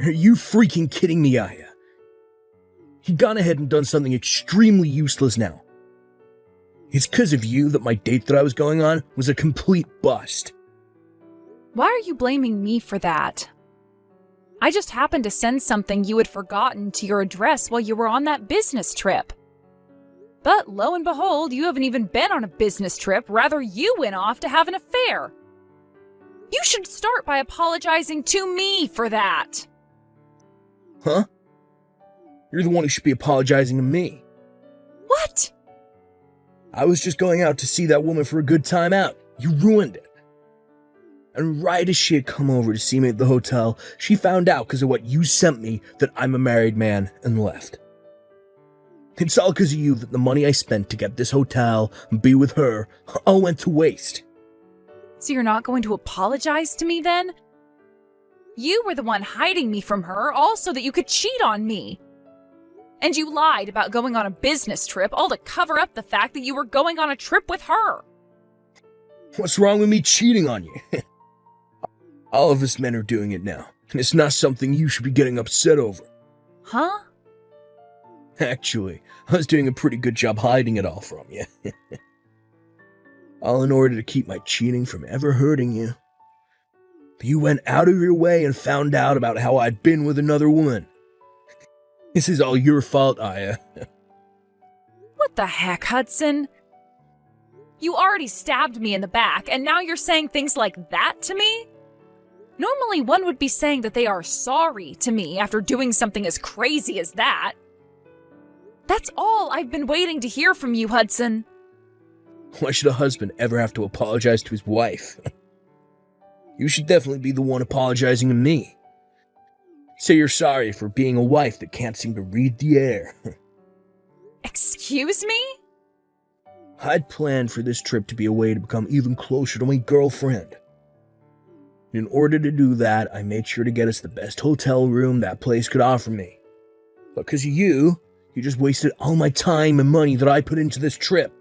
Are you freaking kidding me, Aya? He'd gone ahead and done something extremely useless now. It's because of you that my date that I was going on was a complete bust. Why are you blaming me for that? I just happened to send something you had forgotten to your address while you were on that business trip. But lo and behold, you haven't even been on a business trip, rather you went off to have an affair. You should start by apologizing to me for that. Huh? You're the one who should be apologizing to me. What? I was just going out to see that woman for a good time out. You ruined it. And right as she had come over to see me at the hotel, she found out because of what you sent me that I'm a married man and left. It's all because of you that the money I spent to get this hotel and be with her all went to waste. So you're not going to apologize to me then? You were the one hiding me from her, all so that you could cheat on me. And you lied about going on a business trip, all to cover up the fact that you were going on a trip with her. What's wrong with me cheating on you? All of us men are doing it now, and it's not something you should be getting upset over. Huh? Actually, I was doing a pretty good job hiding it all from you. All in order to keep my cheating from ever hurting you. But you went out of your way and found out about how I'd been with another woman. This is all your fault, Aya. What the heck, Hudson? You already stabbed me in the back, and now you're saying things like that to me? Normally, one would be saying that they are sorry to me after doing something as crazy as that. That's all I've been waiting to hear from you, Hudson. Why should a husband ever have to apologize to his wife? You should definitely be the one apologizing to me. Say you're sorry for being a wife that can't seem to read the air. Excuse me? I'd planned for this trip to be a way to become even closer to my girlfriend. In order to do that, I made sure to get us the best hotel room that place could offer me. But because of you just wasted all my time and money that I put into this trip.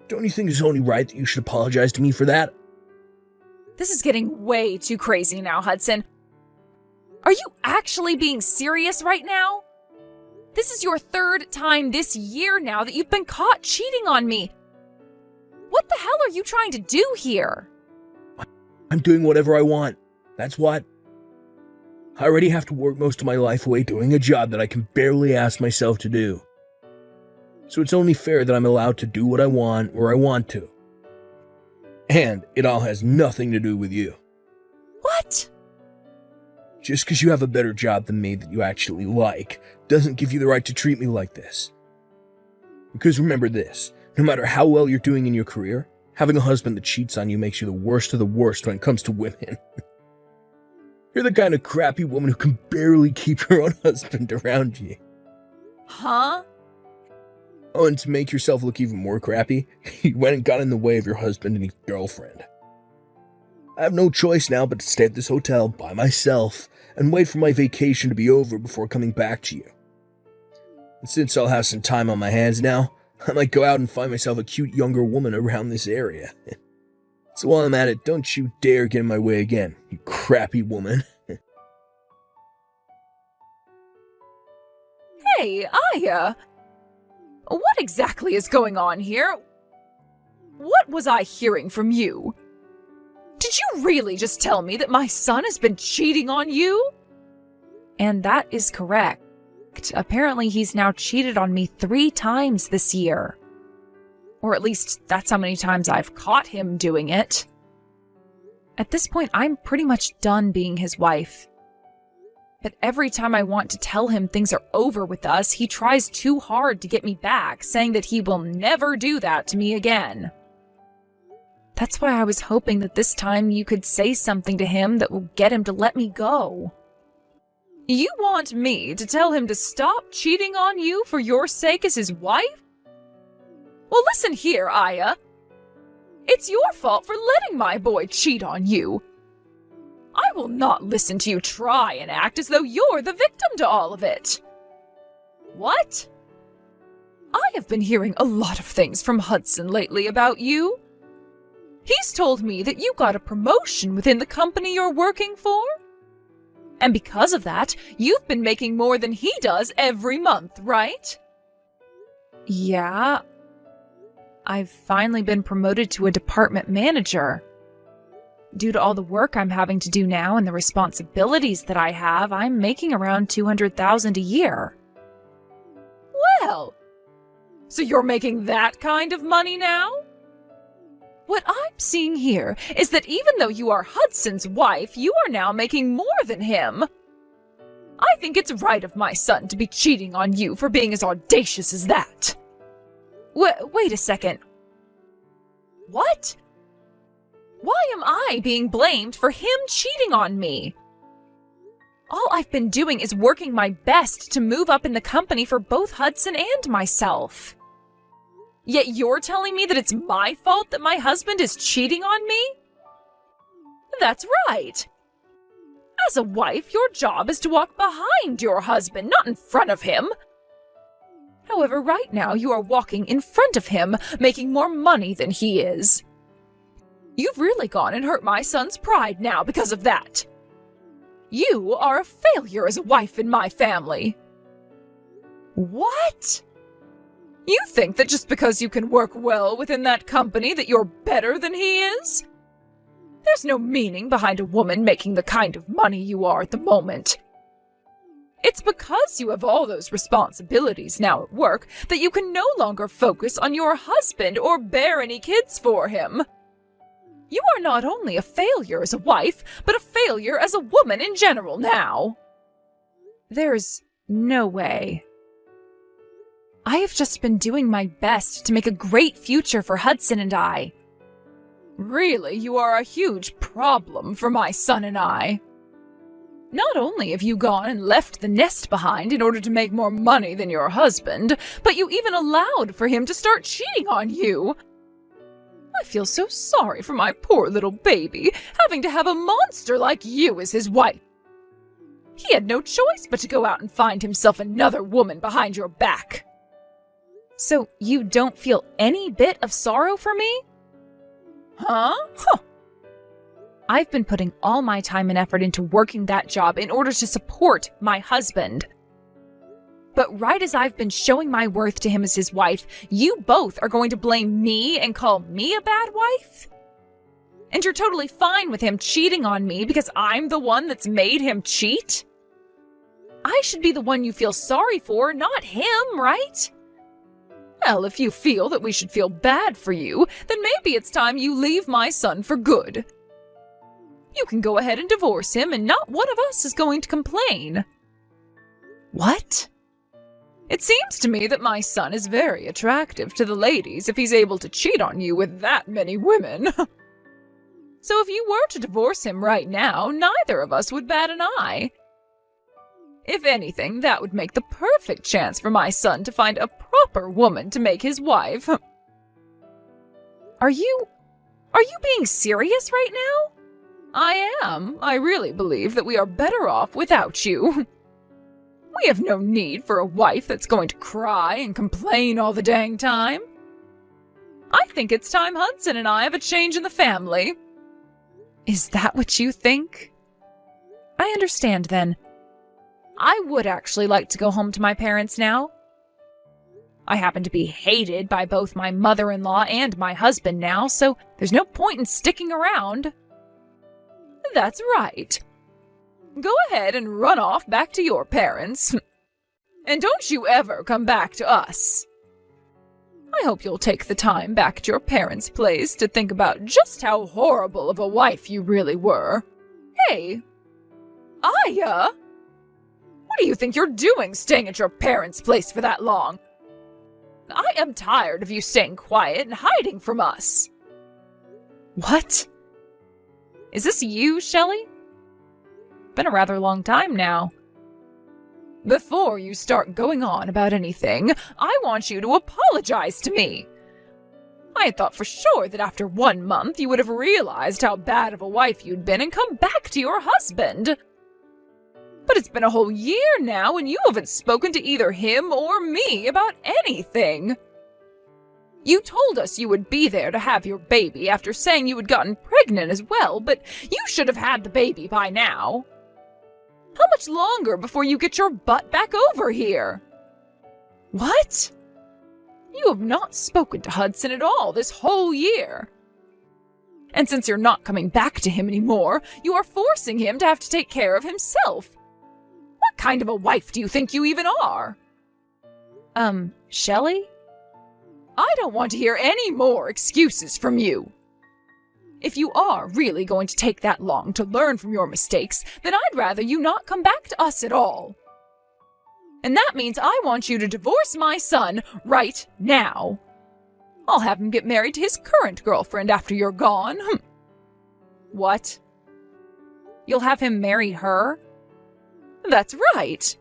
Don't you think it's only right that you should apologize to me for that? This is getting way too crazy now, Hudson. Are you actually being serious right now? This is your third time this year now that you've been caught cheating on me. What the hell are you trying to do here? I'm doing whatever I want. That's what. I already have to work most of my life away doing a job that I can barely ask myself to do. So it's only fair that I'm allowed to do what I want where I want to. And it all has nothing to do with you. What? Just because you have a better job than me that you actually like doesn't give you the right to treat me like this. Because remember this, no matter how well you're doing in your career, having a husband that cheats on you makes you the worst of the worst when it comes to women. You're the kind of crappy woman who can barely keep her own husband around you. Huh? Oh, and to make yourself look even more crappy, you went and got in the way of your husband and his girlfriend. I have no choice now but to stay at this hotel by myself and wait for my vacation to be over before coming back to you. And since I'll have some time on my hands now, I might go out and find myself a cute younger woman around this area. So while I'm at it, don't you dare get in my way again, you crappy woman. Hey, Aya! What exactly is going on here? What was I hearing from you? Did you really just tell me that my son has been cheating on you? And that is correct. Apparently he's now cheated on me 3 times this year. Or at least that's how many times I've caught him doing it. At this point, I'm pretty much done being his wife. But every time I want to tell him things are over with us, he tries too hard to get me back, saying that he will never do that to me again. That's why I was hoping that this time you could say something to him that will get him to let me go. You want me to tell him to stop cheating on you for your sake as his wife? Well, listen here, Aya. It's your fault for letting my boy cheat on you. I will not listen to you try and act as though you're the victim to all of it. What? I have been hearing a lot of things from Hudson lately about you. He's told me that you got a promotion within the company you're working for. And because of that, you've been making more than he does every month, right? Yeah. I've finally been promoted to a department manager. Due to all the work I'm having to do now and the responsibilities that I have, I'm making around $200,000 a year. Well, so you're making that kind of money now? What I'm seeing here is that even though you are Hudson's wife, you are now making more than him. I think it's right of my son to be cheating on you for being as audacious as that. Wait a second. What? Why am I being blamed for him cheating on me? All I've been doing is working my best to move up in the company for both Hudson and myself. Yet you're telling me that it's my fault that my husband is cheating on me? That's right. As a wife, your job is to walk behind your husband, not in front of him. However, right now you are walking in front of him, making more money than he is. You've really gone and hurt my son's pride now because of that. You are a failure as a wife in my family. What? You think that just because you can work well within that company that you're better than he is? There's no meaning behind a woman making the kind of money you are at the moment. It's because you have all those responsibilities now at work that you can no longer focus on your husband or bear any kids for him. You are not only a failure as a wife, but a failure as a woman in general now. There's no way. I have just been doing my best to make a great future for Hudson and I. Really, you are a huge problem for my son and I. Not only have you gone and left the nest behind in order to make more money than your husband, but you even allowed for him to start cheating on you. I feel so sorry for my poor little baby, having to have a monster like you as his wife. He had no choice but to go out and find himself another woman behind your back. So you don't feel any bit of sorrow for me? Huh? I've been putting all my time and effort into working that job in order to support my husband. But right as I've been showing my worth to him as his wife, you both are going to blame me and call me a bad wife? And you're totally fine with him cheating on me because I'm the one that's made him cheat? I should be the one you feel sorry for, not him, right? Well, if you feel that we should feel bad for you, then maybe it's time you leave my son for good. You can go ahead and divorce him, and not one of us is going to complain. What? It seems to me that my son is very attractive to the ladies if he's able to cheat on you with that many women. So if you were to divorce him right now, neither of us would bat an eye. If anything, that would make the perfect chance for my son to find a proper woman to make his wife. Are you being serious right now? I am. I really believe that we are better off without you. We have no need for a wife that's going to cry and complain all the dang time. I think it's time Hudson and I have a change in the family. Is that what you think? I understand then. I would actually like to go home to my parents now. I happen to be hated by both my mother-in-law and my husband now, so there's no point in sticking around. That's right. Go ahead and run off back to your parents. And don't you ever come back to us. I hope you'll take the time back at your parents' place to think about just how horrible of a wife you really were. Hey, Aya! What do you think you're doing staying at your parents' place for that long? I am tired of you staying quiet and hiding from us. What? Is this you, Shelley? Been a rather long time now. Before you start going on about anything, I want you to apologize to me. I had thought for sure that after 1 month you would have realized how bad of a wife you'd been and come back to your husband. But it's been a whole year now and you haven't spoken to either him or me about anything. You told us you would be there to have your baby after saying you had gotten pregnant as well, but you should have had the baby by now. much longer before you get your butt back over here? What? You have not spoken to Hudson at all this whole year. And since you're not coming back to him anymore, you are forcing him to have to take care of himself. What kind of a wife do you think you even are? Shelley? I don't want to hear any more excuses from you. If you are really going to take that long to learn from your mistakes, then I'd rather you not come back to us at all. And that means I want you to divorce my son right now. I'll have him get married to his current girlfriend after you're gone. What? You'll have him marry her? That's right.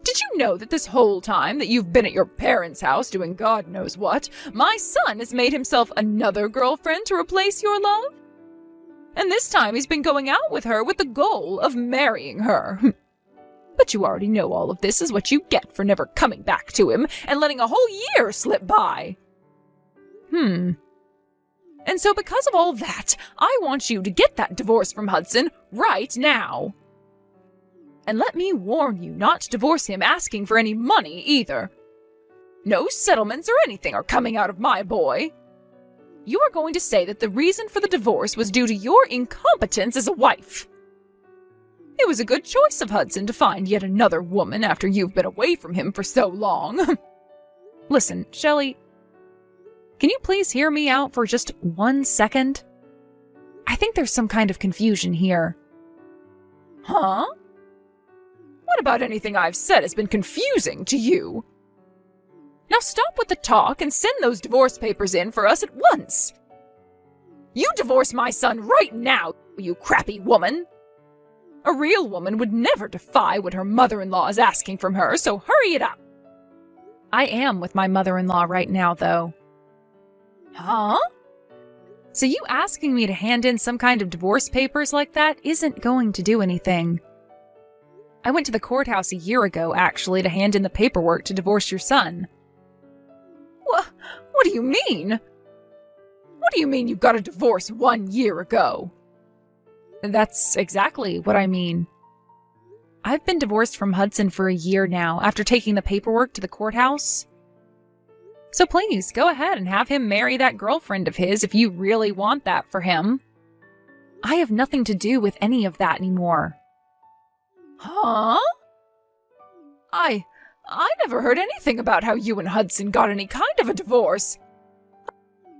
Did you know that this whole time that you've been at your parents' house doing God knows what, my son has made himself another girlfriend to replace your love? And this time he's been going out with her with the goal of marrying her. But you already know all of this is what you get for never coming back to him and letting a whole year slip by. And so because of all that, I want you to get that divorce from Hudson right now. And let me warn you not to divorce him asking for any money either. No settlements or anything are coming out of my boy. You are going to say that the reason for the divorce was due to your incompetence as a wife. It was a good choice of Hudson to find yet another woman after you've been away from him for so long. Listen, Shelley, can you please hear me out for just 1 second? I think there's some kind of confusion here. Huh? What about anything I've said has been confusing to you? Now stop with the talk and send those divorce papers in for us at once. You divorce my son right now, you crappy woman. A real woman would never defy what her mother-in-law is asking from her, so hurry it up. I am with my mother-in-law right now, though. Huh? So you asking me to hand in some kind of divorce papers like that isn't going to do anything. I went to the courthouse a year ago, actually, to hand in the paperwork to divorce your son. What do you mean? What do you mean you got a divorce 1 year ago? That's exactly what I mean. I've been divorced from Hudson for a year now, after taking the paperwork to the courthouse. So please, go ahead and have him marry that girlfriend of his if you really want that for him. I have nothing to do with any of that anymore. Huh? I never heard anything about how you and Hudson got any kind of a divorce.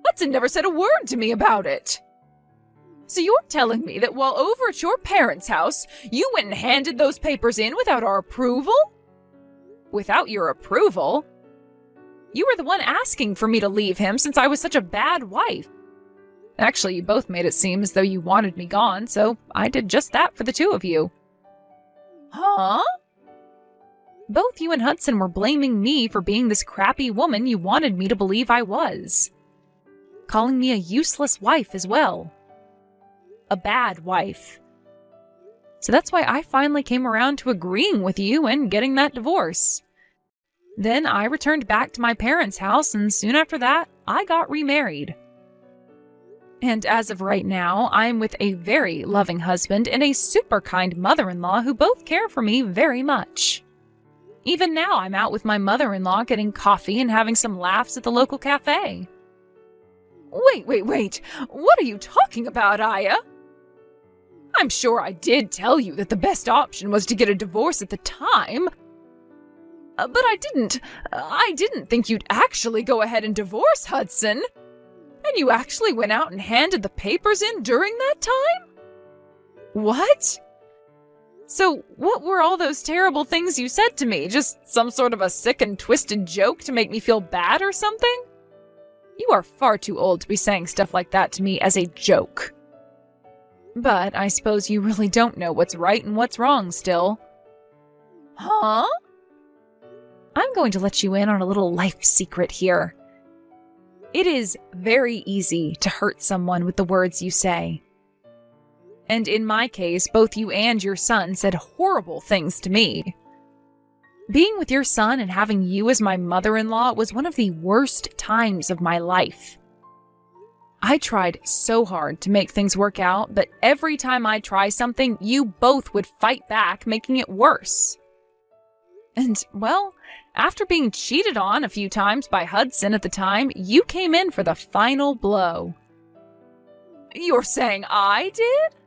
Hudson never said a word to me about it. So you're telling me that while over at your parents' house, you went and handed those papers in without our approval? Without your approval? You were the one asking for me to leave him since I was such a bad wife. Actually, you both made it seem as though you wanted me gone, so I did just that for the two of you. Huh? Both you and Hudson were blaming me for being this crappy woman you wanted me to believe I was. Calling me a useless wife as well. A bad wife. So that's why I finally came around to agreeing with you and getting that divorce. Then I returned back to my parents' house, and soon after that, I got remarried. And as of right now, I'm with a very loving husband and a super kind mother-in-law who both care for me very much. Even now, I'm out with my mother-in-law getting coffee and having some laughs at the local cafe. Wait. What are you talking about, Aya? I'm sure I did tell you that the best option was to get a divorce at the time. But I didn't think you'd actually go ahead and divorce Hudson. And you actually went out and handed the papers in during that time? What? So what were all those terrible things you said to me? Just some sort of a sick and twisted joke to make me feel bad or something? You are far too old to be saying stuff like that to me as a joke. But I suppose you really don't know what's right and what's wrong still. Huh? I'm going to let you in on a little life secret here. It is very easy to hurt someone with the words you say. And in my case, both you and your son said horrible things to me. Being with your son and having you as my mother-in-law was one of the worst times of my life. I tried so hard to make things work out, but every time I try something, you both would fight back, making it worse. And, well, after being cheated on a few times by Hudson at the time, you came in for the final blow. You're saying I did?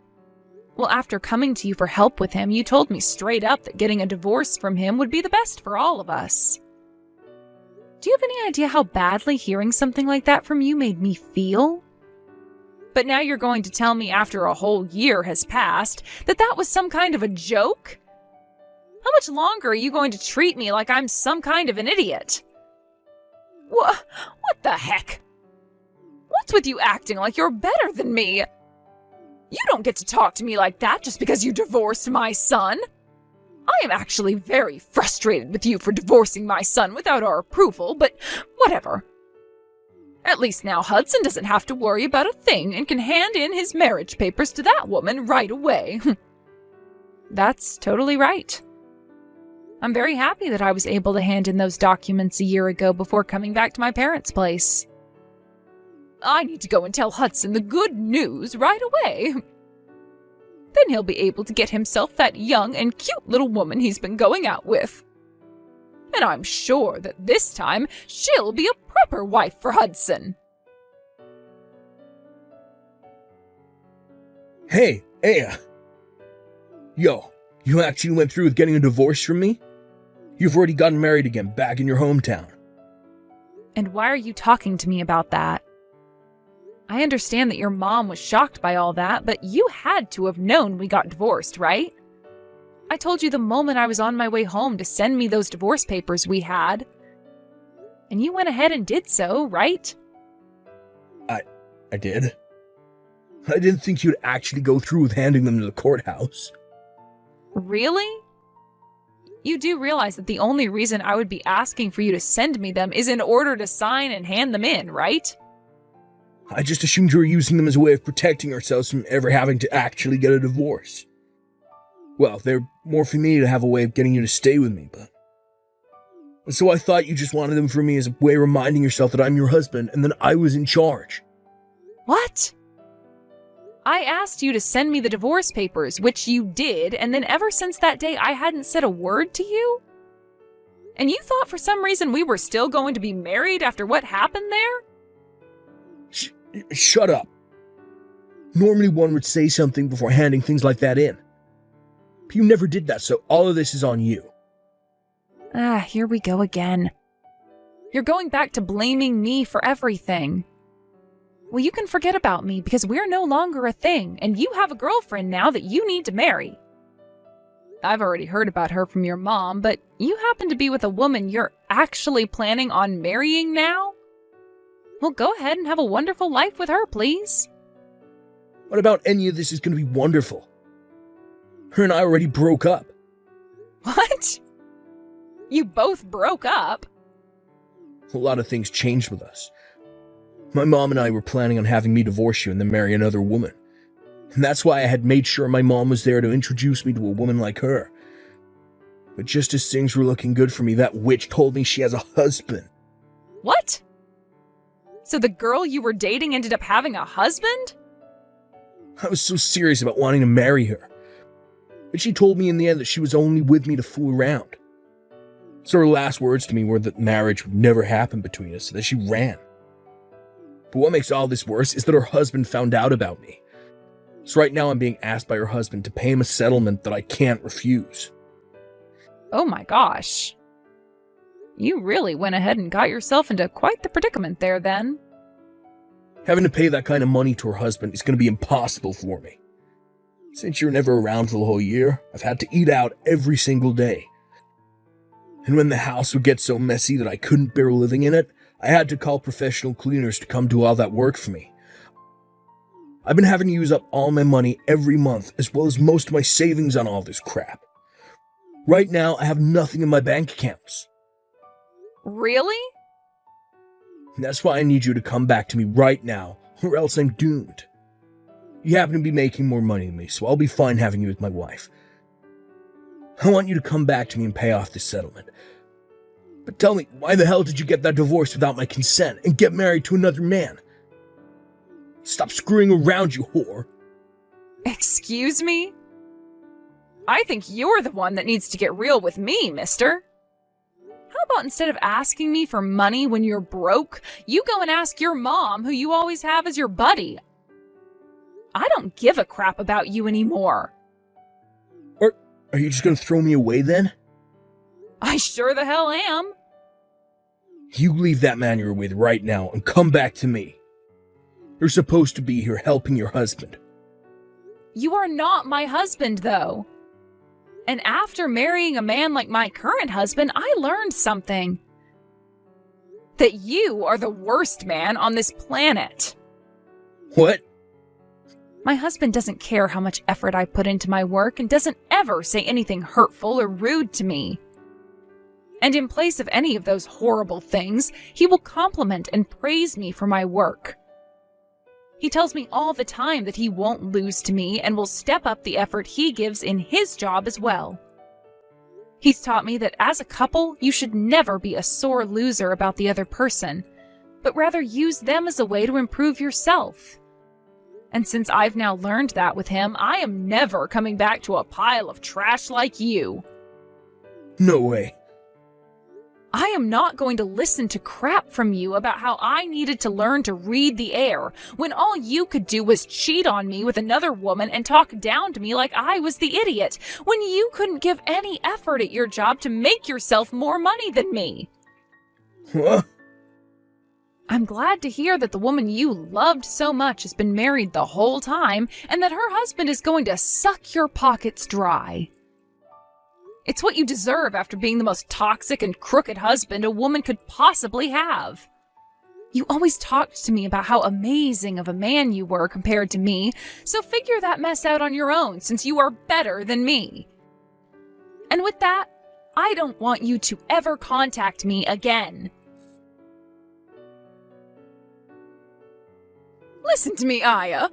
Well, after coming to you for help with him, you told me straight up that getting a divorce from him would be the best for all of us. Do you have any idea how badly hearing something like that from you made me feel? But now you're going to tell me after a whole year has passed that that was some kind of a joke? How much longer are you going to treat me like I'm some kind of an idiot? What the heck? What's with you acting like you're better than me? You don't get to talk to me like that just because you divorced my son. I am actually very frustrated with you for divorcing my son without our approval, but whatever. At least now Hudson doesn't have to worry about a thing and can hand in his marriage papers to that woman right away. That's totally right. I'm very happy that I was able to hand in those documents a year ago before coming back to my parents' place. I need to go and tell Hudson the good news right away. Then he'll be able to get himself that young and cute little woman he's been going out with. And I'm sure that this time she'll be a proper wife for Hudson. Hey, Aya. Yo, you actually went through with getting a divorce from me? You've already gotten married again back in your hometown. And why are you talking to me about that? I understand that your mom was shocked by all that, but you had to have known we got divorced, right? I told you the moment I was on my way home to send me those divorce papers we had. And you went ahead and did so, right? I did. I didn't think you'd actually go through with handing them to the courthouse. Really? You do realize that the only reason I would be asking for you to send me them is in order to sign and hand them in, right? I just assumed you were using them as a way of protecting ourselves from ever having to actually get a divorce. Well, they're more for me to have a way of getting you to stay with me, but... And so I thought you just wanted them for me as a way of reminding yourself that I'm your husband and that I was in charge. What? I asked you to send me the divorce papers, which you did, and then ever since that day I hadn't said a word to you? And you thought for some reason we were still going to be married after what happened there? Shut up. Normally one would say something before handing things like that in. But you never did that, so all of this is on you. Here we go again. You're going back to blaming me for everything. Well, you can forget about me because we're no longer a thing, and you have a girlfriend now that you need to marry. I've already heard about her from your mom, but you happen to be with a woman you're actually planning on marrying now? Well, go ahead and have a wonderful life with her, please. What about any of this is going to be wonderful? Her and I already broke up. What? You both broke up? A lot of things changed with us. My mom and I were planning on having me divorce you and then marry another woman. And that's why I had made sure my mom was there to introduce me to a woman like her. But just as things were looking good for me, that witch told me she has a husband. What? So the girl you were dating ended up having a husband? I was so serious about wanting to marry her. But she told me in the end that she was only with me to fool around. So her last words to me were that marriage would never happen between us, so that she ran. But what makes all this worse is that her husband found out about me. So right now I'm being asked by her husband to pay him a settlement that I can't refuse. Oh my gosh. You really went ahead and got yourself into quite the predicament there then. Having to pay that kind of money to her husband is going to be impossible for me. Since you're never around for the whole year, I've had to eat out every single day. And when the house would get so messy that I couldn't bear living in it, I had to call professional cleaners to come do all that work for me. I've been having to use up all my money every month, as well as most of my savings on all this crap. Right now, I have nothing in my bank accounts. Really? That's why I need you to come back to me right now, or else I'm doomed. You happen to be making more money than me, so I'll be fine having you as my wife. I want you to come back to me and pay off this settlement. But tell me, why the hell did you get that divorce without my consent and get married to another man? Stop screwing around, you whore. Excuse me? I think you're the one that needs to get real with me, mister. How about instead of asking me for money when you're broke, you go and ask your mom, who you always have as your buddy? I don't give a crap about you anymore. Are you just gonna throw me away then? I sure the hell am. You leave that man you're with right now and come back to me. You're supposed to be here helping your husband. You are not my husband, though. And after marrying a man like my current husband, I learned something. That you are the worst man on this planet. What? My husband doesn't care how much effort I put into my work and doesn't ever say anything hurtful or rude to me. And in place of any of those horrible things, he will compliment and praise me for my work. He tells me all the time that he won't lose to me and will step up the effort he gives in his job as well. He's taught me that as a couple, you should never be a sore loser about the other person, but rather use them as a way to improve yourself. And since I've now learned that with him, I am never coming back to a pile of trash like you. No way. I am not going to listen to crap from you about how I needed to learn to read the air when all you could do was cheat on me with another woman and talk down to me like I was the idiot, when you couldn't give any effort at your job to make yourself more money than me. Huh? I'm glad to hear that the woman you loved so much has been married the whole time and that her husband is going to suck your pockets dry. It's what you deserve after being the most toxic and crooked husband a woman could possibly have. You always talked to me about how amazing of a man you were compared to me, so figure that mess out on your own since you are better than me. And with that, I don't want you to ever contact me again. Listen to me, Aya.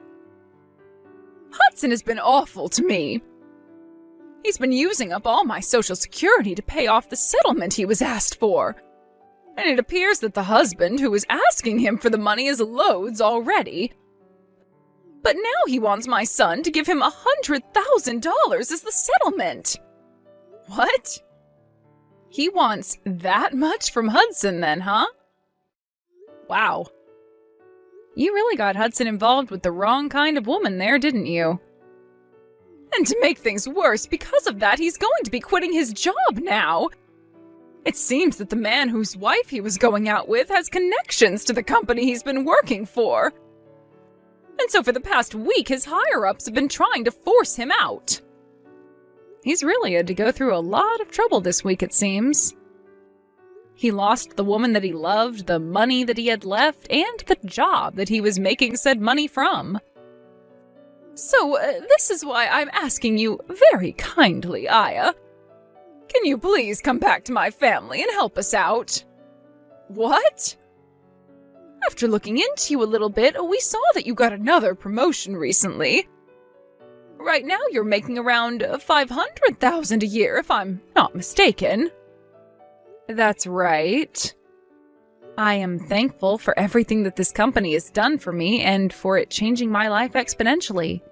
Hudson has been awful to me. He's been using up all my Social Security to pay off the settlement he was asked for. And it appears that the husband who was asking him for the money is loads already. But now he wants my son to give him $100,000 as the settlement. What? He wants that much from Hudson then, huh? Wow. You really got Hudson involved with the wrong kind of woman there, didn't you? And to make things worse, because of that, he's going to be quitting his job now. It seems that the man whose wife he was going out with has connections to the company he's been working for. And so for the past week, his higher-ups have been trying to force him out. He's really had to go through a lot of trouble this week, it seems. He lost the woman that he loved, the money that he had left, and the job that he was making said money from. So, this is why I'm asking you very kindly, Aya. Can you please come back to my family and help us out? What? After looking into you a little bit, we saw that you got another promotion recently. Right now you're making around $500,000 a year, if I'm not mistaken. That's right. I am thankful for everything that this company has done for me and for it changing my life exponentially.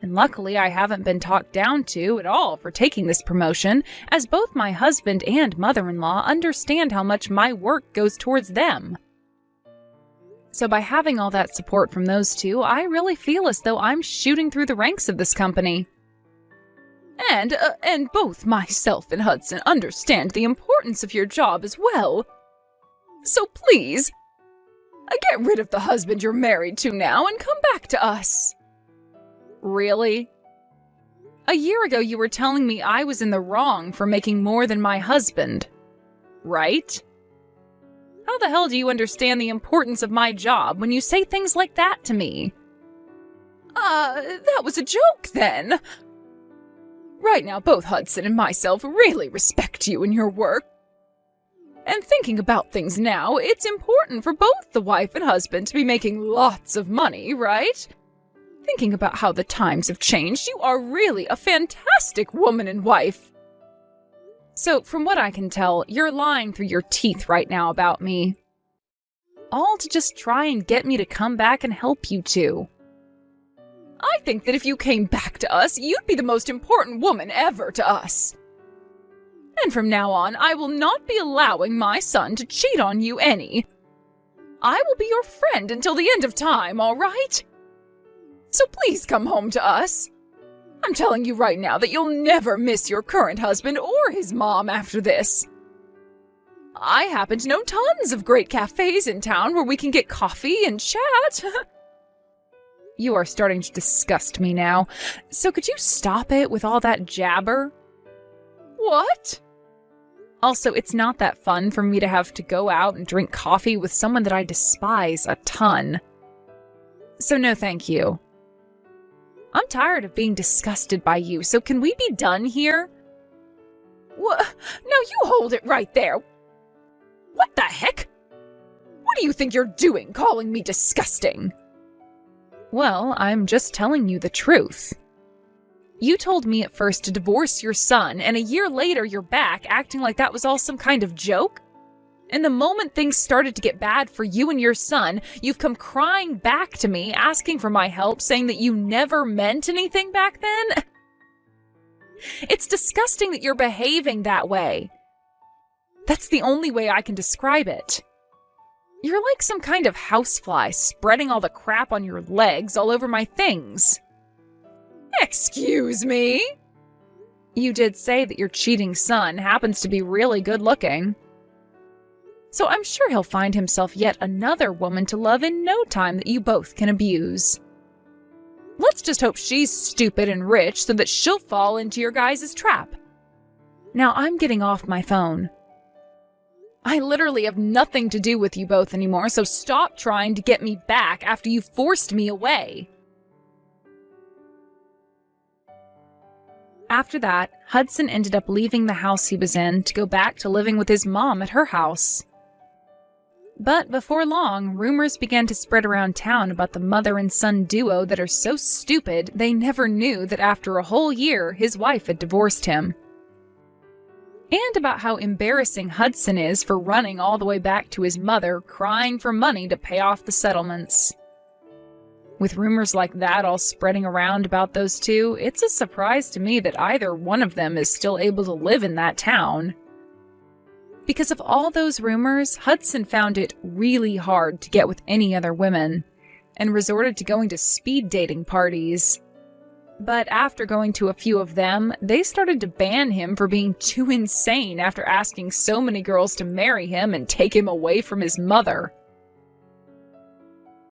And luckily, I haven't been talked down to at all for taking this promotion, as both my husband and mother-in-law understand how much my work goes towards them. So by having all that support from those two, I really feel as though I'm shooting through the ranks of this company. And both myself and Hudson understand the importance of your job as well. So please, get rid of the husband you're married to now and come back to us. Really? A year ago you were telling me I was in the wrong for making more than my husband, right? How the hell do you understand the importance of my job when you say things like that to me? That was a joke then. Right now, both Hudson and myself really respect you and your work. And thinking about things now, it's important for both the wife and husband to be making lots of money, right? Thinking about how the times have changed, you are really a fantastic woman and wife. So, from what I can tell, you're lying through your teeth right now about me. All to just try and get me to come back and help you two. I think that if you came back to us, you'd be the most important woman ever to us. And from now on, I will not be allowing my son to cheat on you any. I will be your friend until the end of time, all right? So please come home to us. I'm telling you right now that you'll never miss your current husband or his mom after this. I happen to know tons of great cafes in town where we can get coffee and chat. You are starting to disgust me now, so could you stop it with all that jabber? What? Also, it's not that fun for me to have to go out and drink coffee with someone that I despise a ton. So no thank you. I'm tired of being disgusted by you, so can we be done here? What? No, you hold it right there. What the heck? What do you think you're doing, calling me disgusting? Well, I'm just telling you the truth. You told me at first to divorce your son, and a year later you're back acting like that was all some kind of joke? And the moment things started to get bad for you and your son, you've come crying back to me, asking for my help, saying that you never meant anything back then? It's disgusting that you're behaving that way. That's the only way I can describe it. You're like some kind of housefly spreading all the crap on your legs all over my things. Excuse me? You did say that your cheating son happens to be really good looking. So I'm sure he'll find himself yet another woman to love in no time that you both can abuse. Let's just hope she's stupid and rich so that she'll fall into your guys' trap. Now I'm getting off my phone. I literally have nothing to do with you both anymore, so stop trying to get me back after you forced me away. After that, Hudson ended up leaving the house he was in to go back to living with his mom at her house. But before long, rumors began to spread around town about the mother and son duo that are so stupid they never knew that after a whole year his wife had divorced him. And about how embarrassing Hudson is for running all the way back to his mother, crying for money to pay off the settlements. With rumors like that all spreading around about those two, it's a surprise to me that either one of them is still able to live in that town. Because of all those rumors, Hudson found it really hard to get with any other women, and resorted to going to speed dating parties. But after going to a few of them, they started to ban him for being too insane after asking so many girls to marry him and take him away from his mother.